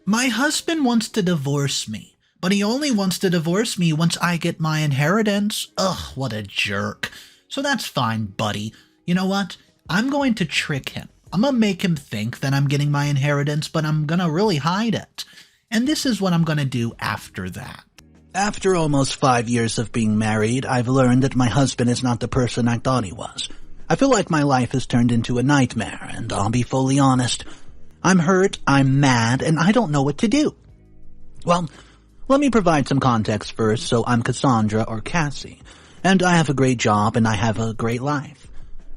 My husband wants to divorce me, but he only wants to divorce me once I get my inheritance. Ugh, what a jerk. So that's fine, buddy. You know what? I'm going to trick him. I'm going to make him think that I'm getting my inheritance, but I'm going to really hide it. And this is what I'm going to do after that. After almost 5 years of being married, I've learned that my husband is not the person I thought he was. I feel like my life has turned into a nightmare, and I'll be fully honest. I'm hurt, I'm mad, and I don't know what to do. Well, let me provide some context first. So I'm Cassandra, or Cassie, and I have a great job and I have a great life.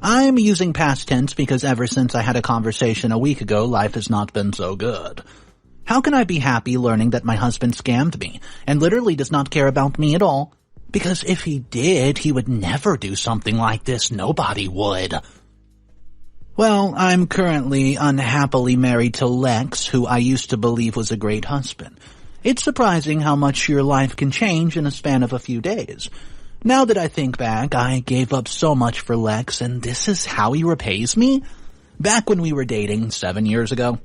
I'm using past tense because ever since I had a conversation a week ago, life has not been so good. How can I be happy learning that my husband scammed me and literally does not care about me at all? Because if he did, he would never do something like this. Nobody would. Well, I'm currently unhappily married to Lex, who I used to believe was a great husband. It's surprising how much your life can change in a span of a few days. Now that I think back, I gave up so much for Lex, and this is how he repays me? Back when we were dating 7 years ago,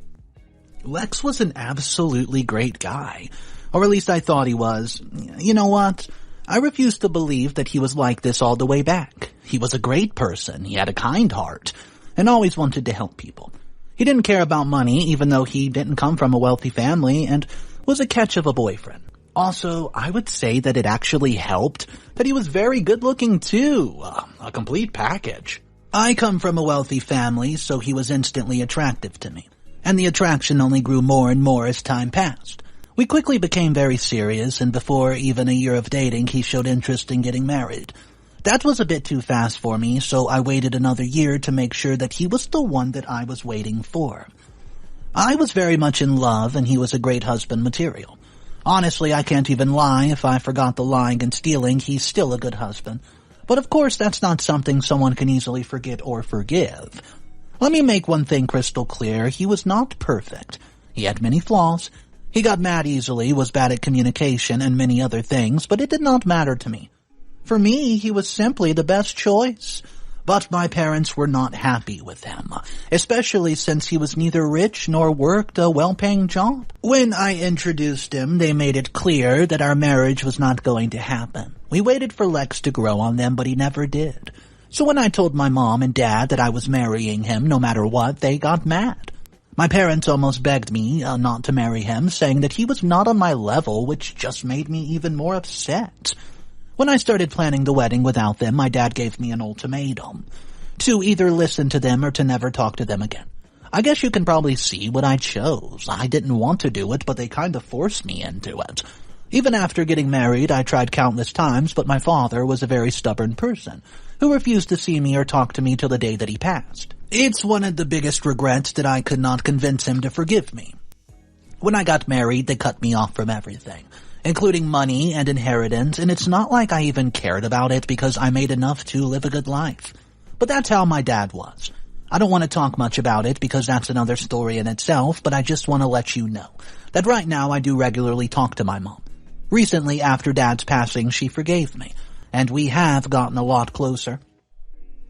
Lex was an absolutely great guy. Or at least I thought he was. You know what? I refuse to believe that he was like this all the way back. He was a great person, he had a kind heart, and always wanted to help people. He didn't care about money, even though he didn't come from a wealthy family, and was a catch of a boyfriend. Also, I would say that it actually helped that he was very good-looking too. A complete package. I come from a wealthy family, so he was instantly attractive to me. And the attraction only grew more and more as time passed. We quickly became very serious, and before even a year of dating, he showed interest in getting married. That was a bit too fast for me, so I waited another year to make sure that he was the one that I was waiting for. I was very much in love, and he was a great husband material. Honestly, I can't even lie. If I forgot the lying and stealing, he's still a good husband. But of course, that's not something someone can easily forget or forgive. Let me make one thing crystal clear. He was not perfect. He had many flaws. He got mad easily, was bad at communication, and many other things, but it did not matter to me. For me, he was simply the best choice. But my parents were not happy with him, especially since he was neither rich nor worked a well-paying job. When I introduced him, they made it clear that our marriage was not going to happen. We waited for Lex to grow on them, but he never did. So when I told my mom and dad that I was marrying him no matter what, they got mad. My parents almost begged me not to marry him, saying that he was not on my level, which just made me even more upset. When I started planning the wedding without them, my dad gave me an ultimatum. To either listen to them or to never talk to them again. I guess you can probably see what I chose. I didn't want to do it, but they kind of forced me into it. Even after getting married, I tried countless times, but my father was a very stubborn person who refused to see me or talk to me till the day that he passed. It's one of the biggest regrets that I could not convince him to forgive me. When I got married, they cut me off from everything, including money and inheritance, and it's not like I even cared about it because I made enough to live a good life. But that's how my dad was. I don't want to talk much about it because that's another story in itself, but I just want to let you know that right now I do regularly talk to my mom. Recently, after Dad's passing, she forgave me, and we have gotten a lot closer.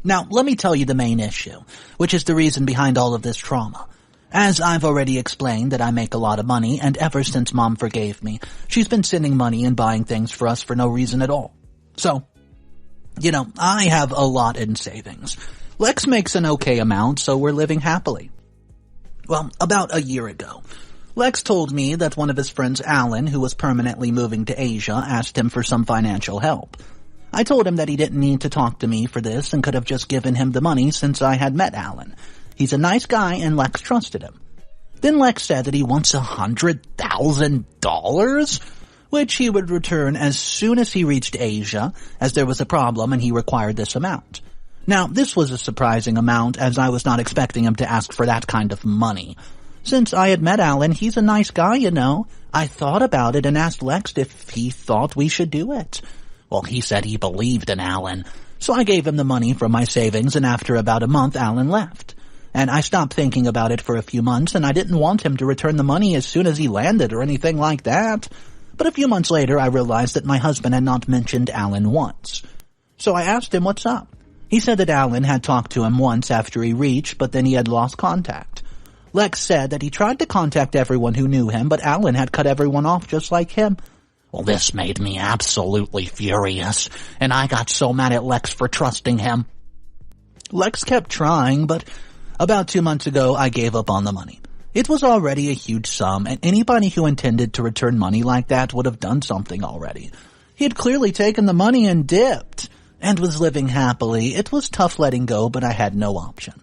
Now, let me tell you the main issue, which is the reason behind all of this trauma. As I've already explained that I make a lot of money, and ever since Mom forgave me, she's been sending money and buying things for us for no reason at all. So, I have a lot in savings. Lex makes an okay amount, so we're living happily. Well, about a year ago, Lex told me that one of his friends, Alan, who was permanently moving to Asia, asked him for some financial help. I told him that he didn't need to talk to me for this and could have just given him the money since I had met Alan. He's a nice guy and Lex trusted him. Then Lex said that he wants $100,000, which he would return as soon as he reached Asia, as there was a problem and he required this amount. Now, this was a surprising amount, as I was not expecting him to ask for that kind of money. Since I had met Alan, he's a nice guy, I thought about it and asked Lex if he thought we should do it. Well, he said he believed in Alan, so I gave him the money from my savings, and after about a month, Alan left. And I stopped thinking about it for a few months, and I didn't want him to return the money as soon as he landed or anything like that. But a few months later, I realized that my husband had not mentioned Alan once. So I asked him what's up. He said that Alan had talked to him once after he reached, but then he had lost contact. Lex said that he tried to contact everyone who knew him, but Alan had cut everyone off just like him. Well, this made me absolutely furious, and I got so mad at Lex for trusting him. Lex kept trying, but about 2 months ago, I gave up on the money. It was already a huge sum, and anybody who intended to return money like that would have done something already. He had clearly taken the money and dipped, and was living happily. It was tough letting go, but I had no option.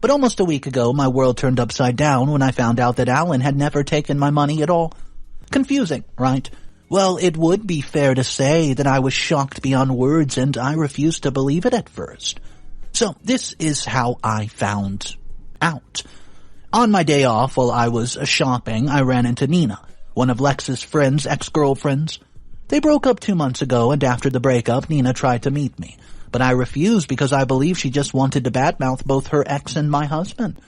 But almost a week ago, my world turned upside down when I found out that Alan had never taken my money at all. Confusing, right? Well, it would be fair to say that I was shocked beyond words, and I refused to believe it at first. So this is how I found out. On my day off, while I was shopping, I ran into Nina, one of Lex's friends' ex-girlfriends. They broke up 2 months ago, and after the breakup, Nina tried to meet me. But I refused because I believe she just wanted to badmouth both her ex and my husband.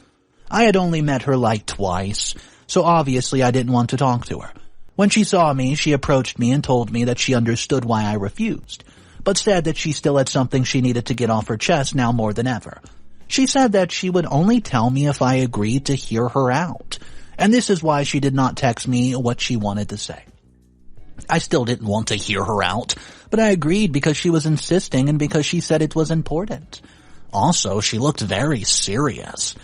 I had only met her like twice, so obviously I didn't want to talk to her. When she saw me, she approached me and told me that she understood why I refused, but said that she still had something she needed to get off her chest now more than ever. She said that she would only tell me if I agreed to hear her out, and this is why she did not text me what she wanted to say. I still didn't want to hear her out, but I agreed because she was insisting and because she said it was important. Also, she looked very serious.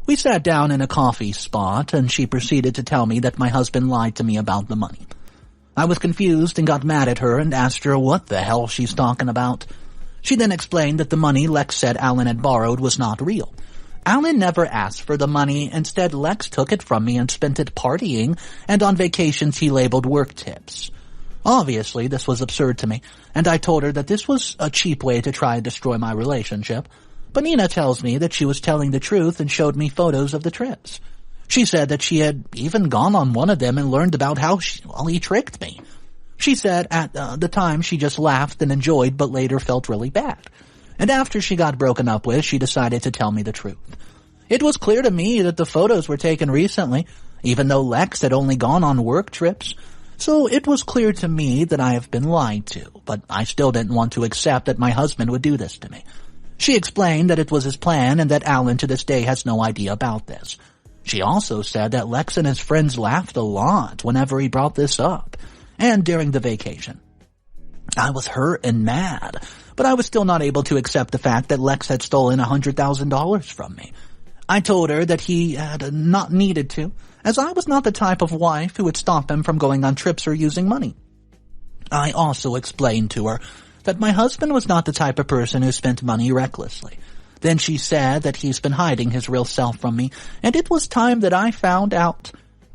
We sat down in a coffee spot, and she proceeded to tell me that my husband lied to me about the money. I was confused and got mad at her and asked her what the hell she's talking about. She then explained that the money Lex said Alan had borrowed was not real. Alan never asked for the money. Instead, Lex took it from me and spent it partying, and on vacations he labeled work tips. Obviously, this was absurd to me, and I told her that this was a cheap way to try and destroy my relationship. But Nina tells me that she was telling the truth and showed me photos of the trips. She said that she had even gone on one of them and learned about how he tricked me. She said at the time she just laughed and enjoyed, but later felt really bad. And after she got broken up with, she decided to tell me the truth. It was clear to me that the photos were taken recently, even though Lex had only gone on work trips. So it was clear to me that I have been lied to, but I still didn't want to accept that my husband would do this to me. She explained that it was his plan and that Alan to this day has no idea about this. She also said that Lex and his friends laughed a lot whenever he brought this up, and during the vacation. I was hurt and mad, but I was still not able to accept the fact that Lex had stolen $100,000 from me. I told her that he had not needed to, as I was not the type of wife who would stop him from going on trips or using money. I also explained to her that my husband was not the type of person who spent money recklessly. Then she said that he's been hiding his real self from me, and it was time that I found out.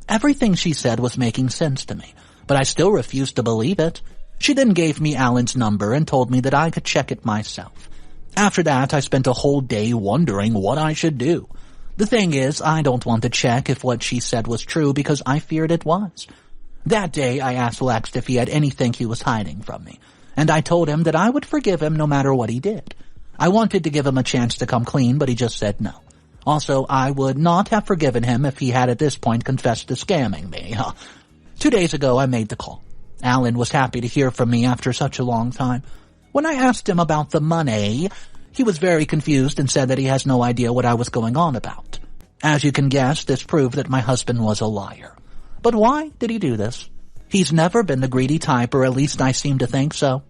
Everything she said was making sense to me, but I still refused to believe it. She then gave me Alan's number and told me that I could check it myself. After that, I spent a whole day wondering what I should do. The thing is, I don't want to check if what she said was true because I feared it was. That day, I asked Lex if he had anything he was hiding from me, and I told him that I would forgive him no matter what he did. I wanted to give him a chance to come clean, but he just said no. Also, I would not have forgiven him if he had at this point confessed to scamming me. 2 days ago, I made the call. Alan was happy to hear from me after such a long time. When I asked him about the money, he was very confused and said that he has no idea what I was going on about. As you can guess, this proved that my husband was a liar. But why did he do this? He's never been the greedy type, or at least I seem to think so.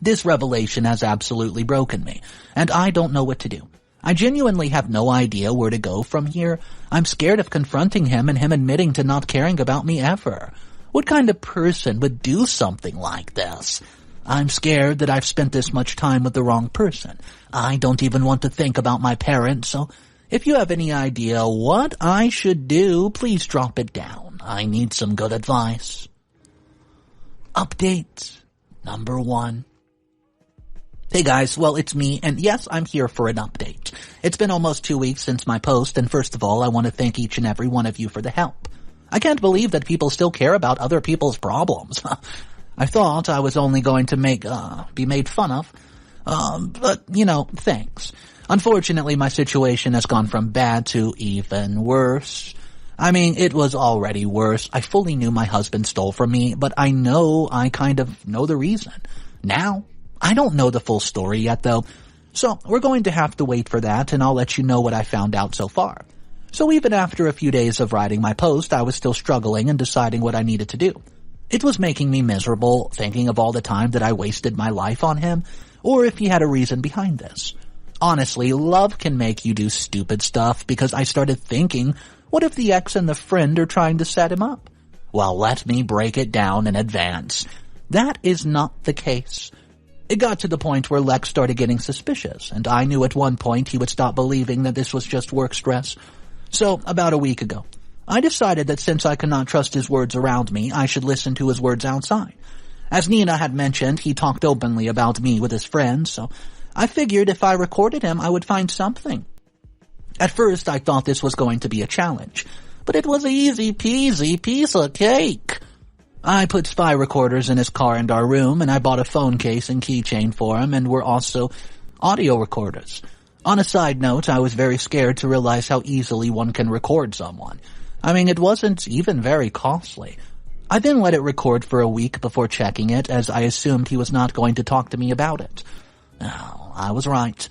This revelation has absolutely broken me, and I don't know what to do. I genuinely have no idea where to go from here. I'm scared of confronting him and him admitting to not caring about me ever. What kind of person would do something like this? I'm scared that I've spent this much time with the wrong person. I don't even want to think about my parents, so if you have any idea what I should do, please drop it down. I need some good advice. Update number 1. Hey guys, well, it's me, and yes, I'm here for an update. It's been almost 2 weeks since my post, and first of all, I want to thank each and every one of you for the help. I can't believe that people still care about other people's problems. I thought I was only going to be made fun of, but, thanks. Unfortunately, my situation has gone from bad to even worse. I mean, it was already worse. I fully knew my husband stole from me, but I kind of know the reason. Now, I don't know the full story yet, though, so we're going to have to wait for that, and I'll let you know what I found out so far. So even after a few days of writing my post, I was still struggling and deciding what I needed to do. It was making me miserable, thinking of all the time that I wasted my life on him, or if he had a reason behind this. Honestly, love can make you do stupid stuff, because I started thinking, what if the ex and the friend are trying to set him up? Well, let me break it down in advance. That is not the case. It got to the point where Lex started getting suspicious, and I knew at one point he would stop believing that this was just work stress. So, about a week ago, I decided that since I could not trust his words around me, I should listen to his words outside. As Nina had mentioned, he talked openly about me with his friends, so I figured if I recorded him, I would find something. At first, I thought this was going to be a challenge, but it was easy peasy piece of cake. I put spy recorders in his car and our room, and I bought a phone case and keychain for him, and were also audio recorders. On a side note, I was very scared to realize how easily one can record someone. I mean, it wasn't even very costly. I then let it record for a week before checking it, as I assumed he was not going to talk to me about it. Oh, I was right.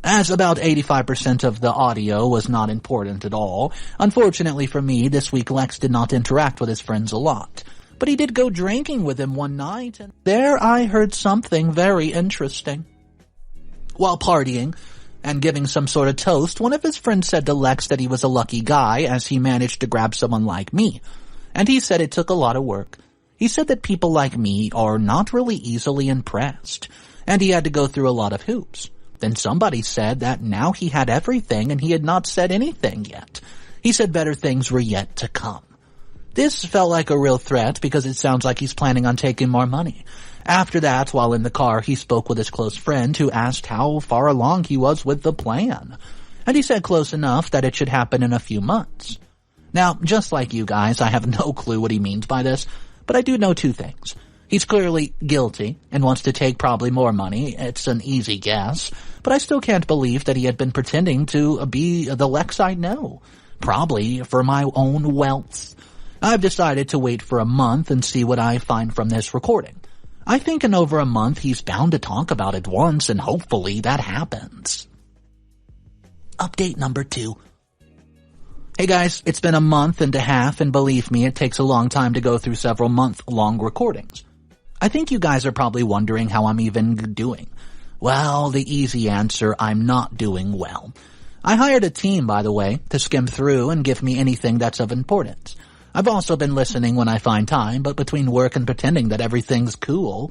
As about 85% of the audio was not important at all, unfortunately for me, this week Lex did not interact with his friends a lot. But he did go drinking with him one night, and there I heard something very interesting. While partying and giving some sort of toast, one of his friends said to Lex that he was a lucky guy as he managed to grab someone like me. And he said it took a lot of work. He said that people like me are not really easily impressed, and he had to go through a lot of hoops. Then somebody said that now he had everything and he had not said anything yet. He said better things were yet to come. This felt like a real threat because it sounds like he's planning on taking more money. After that, while in the car, he spoke with his close friend who asked how far along he was with the plan. And he said close enough that it should happen in a few months. Now, just like you guys, I have no clue what he means by this, but I do know two things. He's clearly guilty and wants to take probably more money. It's an easy guess, but I still can't believe that he had been pretending to be the Lex I know. Probably for my own wealth. I've decided to wait for a month and see what I find from this recording. I think in over a month he's bound to talk about it once, and hopefully that happens. Update number 2. Hey guys, it's been a month and a half, and believe me, it takes a long time to go through several month-long recordings. I think you guys are probably wondering how I'm even doing. Well, the easy answer, I'm not doing well. I hired a team, by the way, to skim through and give me anything that's of importance. I've also been listening when I find time, but between work and pretending that everything's cool,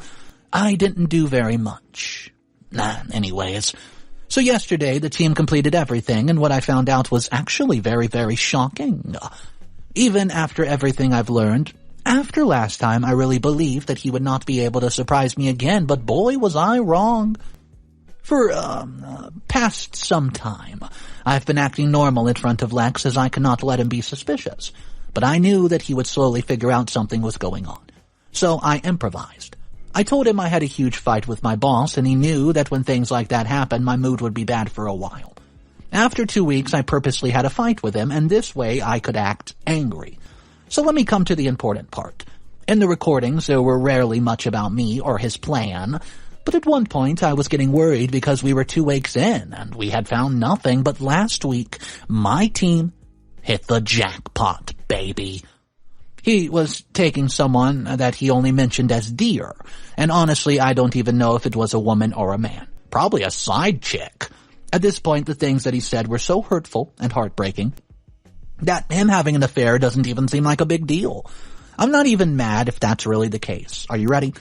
I didn't do very much. Anyways. So yesterday, the team completed everything, and what I found out was actually very, very shocking. Even after everything I've learned, after last time, I really believed that he would not be able to surprise me again, but boy, was I wrong. For, past some time, I've been acting normal in front of Lex as I cannot let him be suspicious. But I knew that he would slowly figure out something was going on. So I improvised. I told him I had a huge fight with my boss, and he knew that when things like that happen, my mood would be bad for a while. After 2 weeks, I purposely had a fight with him, and this way I could act angry. So let me come to the important part. In the recordings, there were rarely much about me or his plan, but at one point I was getting worried because we were 2 weeks in, and we had found nothing, but last week, my team hit the jackpot, baby. He was taking someone that he only mentioned as dear, and honestly, I don't even know if it was a woman or a man. Probably a side chick. At this point, the things that he said were so hurtful and heartbreaking that him having an affair doesn't even seem like a big deal. I'm not even mad if that's really the case. Are you ready?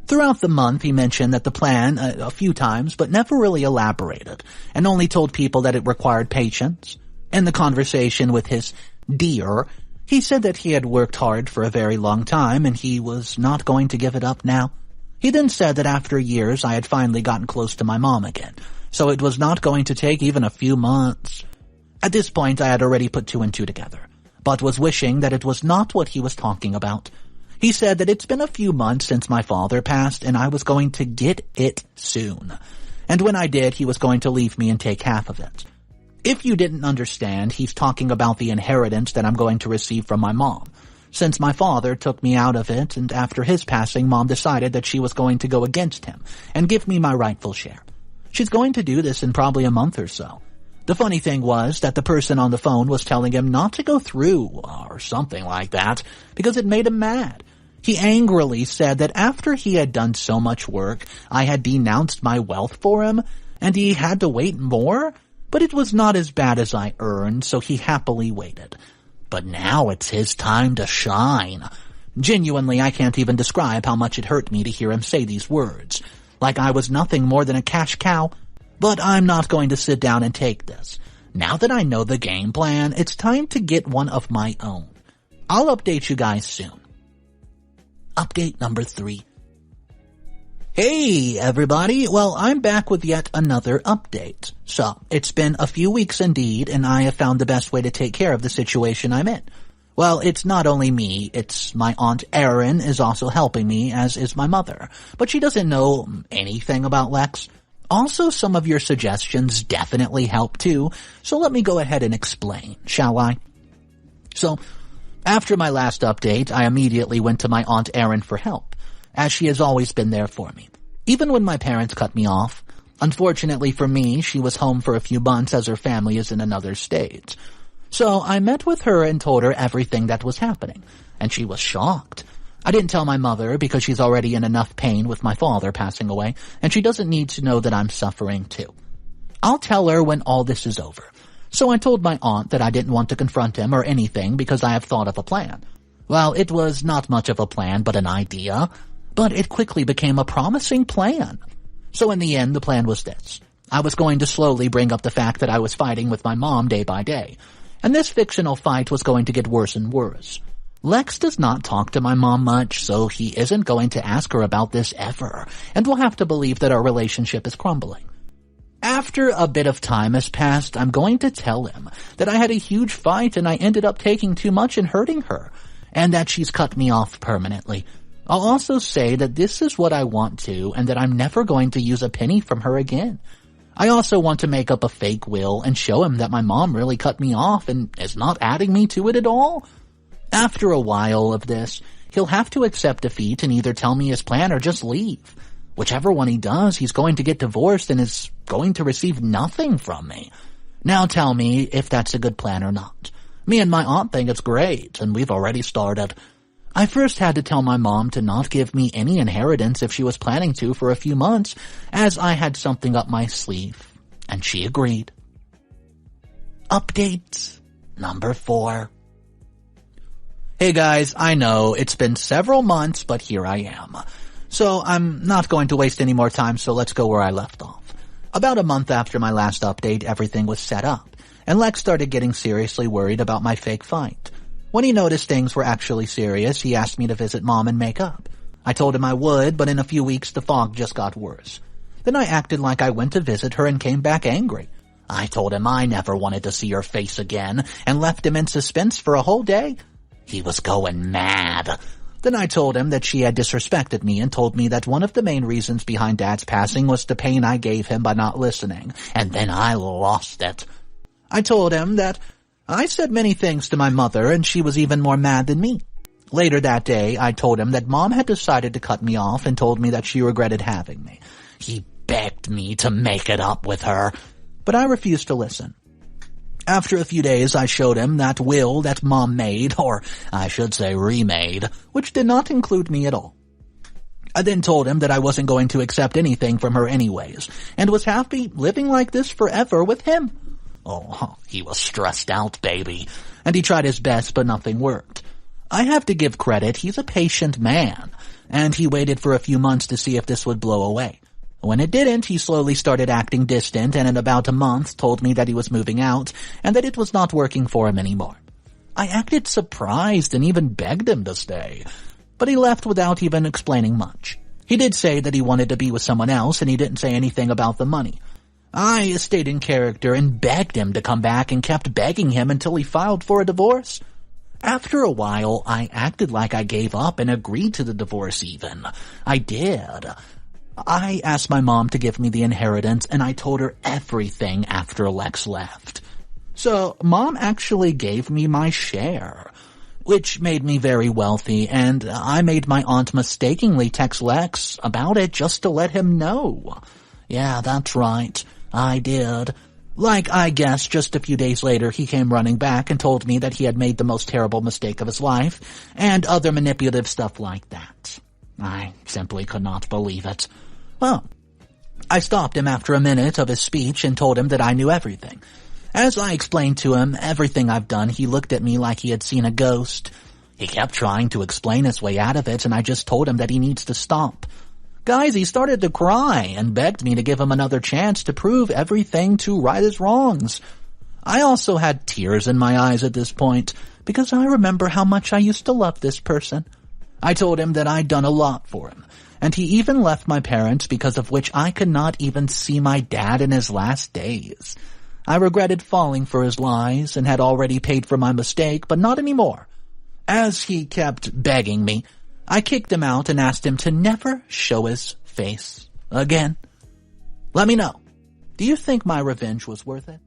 Throughout the month, he mentioned that the plan a few times, but never really elaborated, and only told people that it required patience. In the conversation with his dear, he said that he had worked hard for a very long time and he was not going to give it up now. He then said that after years I had finally gotten close to my mom again, so it was not going to take even a few months. At this point I had already put 2 and 2 together, but was wishing that it was not what he was talking about. He said that it's been a few months since my father passed and I was going to get it soon. And when I did, he was going to leave me and take half of it. If you didn't understand, he's talking about the inheritance that I'm going to receive from my mom. Since my father took me out of it, and after his passing, Mom decided that she was going to go against him and give me my rightful share. She's going to do this in probably a month or so. The funny thing was that the person on the phone was telling him not to go through, or something like that, because it made him mad. He angrily said that after he had done so much work, I had denounced my wealth for him, and he had to wait more, but it was not as bad as I earned, so he happily waited. But now it's his time to shine. Genuinely, I can't even describe how much it hurt me to hear him say these words, like I was nothing more than a cash cow. But I'm not going to sit down and take this. Now that I know the game plan, it's time to get one of my own. I'll update you guys soon. Update number 3. Hey, everybody. Well, I'm back with yet another update. So, it's been a few weeks indeed, and I have found the best way to take care of the situation I'm in. Well, it's not only me, it's my Aunt Erin is also helping me, as is my mother. But she doesn't know anything about Lex. Also, some of your suggestions definitely help too, so let me go ahead and explain, shall I? So, after my last update, I immediately went to my Aunt Erin for help, as she has always been there for me, even when my parents cut me off. Unfortunately for me, she was home for a few months as her family is in another state. So I met with her and told her everything that was happening, and she was shocked. I didn't tell my mother because she's already in enough pain with my father passing away, and she doesn't need to know that I'm suffering too. I'll tell her when all this is over. So I told my aunt that I didn't want to confront him or anything because I have thought of a plan. Well, it was not much of a plan but an idea, but it quickly became a promising plan. So in the end, the plan was this. I was going to slowly bring up the fact that I was fighting with my mom day by day, and this fictional fight was going to get worse and worse. Lex does not talk to my mom much, so he isn't going to ask her about this ever, and we'll have to believe that our relationship is crumbling. After a bit of time has passed, I'm going to tell him that I had a huge fight and I ended up taking too much and hurting her, and that she's cut me off permanently. I'll also say that this is what I want to, and that I'm never going to use a penny from her again. I also want to make up a fake will and show him that my mom really cut me off and is not adding me to it at all. After a while of this, he'll have to accept defeat and either tell me his plan or just leave. Whichever one he does, he's going to get divorced and is going to receive nothing from me. Now tell me if that's a good plan or not. Me and my aunt think it's great, and we've already started. I first had to tell my mom to not give me any inheritance if she was planning to for a few months, as I had something up my sleeve, and she agreed. Update number 4. Hey guys, I know it's been several months, but here I am. So I'm not going to waste any more time, so let's go where I left off. About a month after my last update, everything was set up, and Lex started getting seriously worried about my fake fight. When he noticed things were actually serious, he asked me to visit Mom and make up. I told him I would, but in a few weeks the fog just got worse. Then I acted like I went to visit her and came back angry. I told him I never wanted to see her face again, and left him in suspense for a whole day. He was going mad. Then I told him that she had disrespected me and told me that one of the main reasons behind Dad's passing was the pain I gave him by not listening, and then I lost it. I told him that I said many things to my mother, and she was even more mad than me. Later that day, I told him that Mom had decided to cut me off and told me that she regretted having me. He begged me to make it up with her, but I refused to listen. After a few days, I showed him that will that Mom made, or I should say remade, which did not include me at all. I then told him that I wasn't going to accept anything from her anyways, and was happy living like this forever with him. Oh, he was stressed out, baby, and he tried his best, but nothing worked. I have to give credit, he's a patient man, and he waited for a few months to see if this would blow away. When it didn't, he slowly started acting distant, and in about a month told me that he was moving out, and that it was not working for him anymore. I acted surprised and even begged him to stay, but he left without even explaining much. He did say that he wanted to be with someone else, and he didn't say anything about the money. I stayed in character and begged him to come back and kept begging him until he filed for a divorce. After a while, I acted like I gave up and agreed to the divorce even. I did. I asked my mom to give me the inheritance, and I told her everything after Lex left. So, Mom actually gave me my share, which made me very wealthy, and I made my aunt mistakenly text Lex about it just to let him know. Yeah, that's right. I did. Like, I guess, just a few days later he came running back and told me that he had made the most terrible mistake of his life, and other manipulative stuff like that. I simply could not believe it. Well, I stopped him after a minute of his speech and told him that I knew everything. As I explained to him everything I've done, he looked at me like he had seen a ghost. He kept trying to explain his way out of it, and I just told him that he needs to stop. Guys, he started to cry and begged me to give him another chance to prove everything to right his wrongs. I also had tears in my eyes at this point, because I remember how much I used to love this person. I told him that I'd done a lot for him, and he even left my parents, because of which I could not even see my dad in his last days. I regretted falling for his lies and had already paid for my mistake, but not anymore. As he kept begging me, I kicked him out and asked him to never show his face again. Let me know. Do you think my revenge was worth it?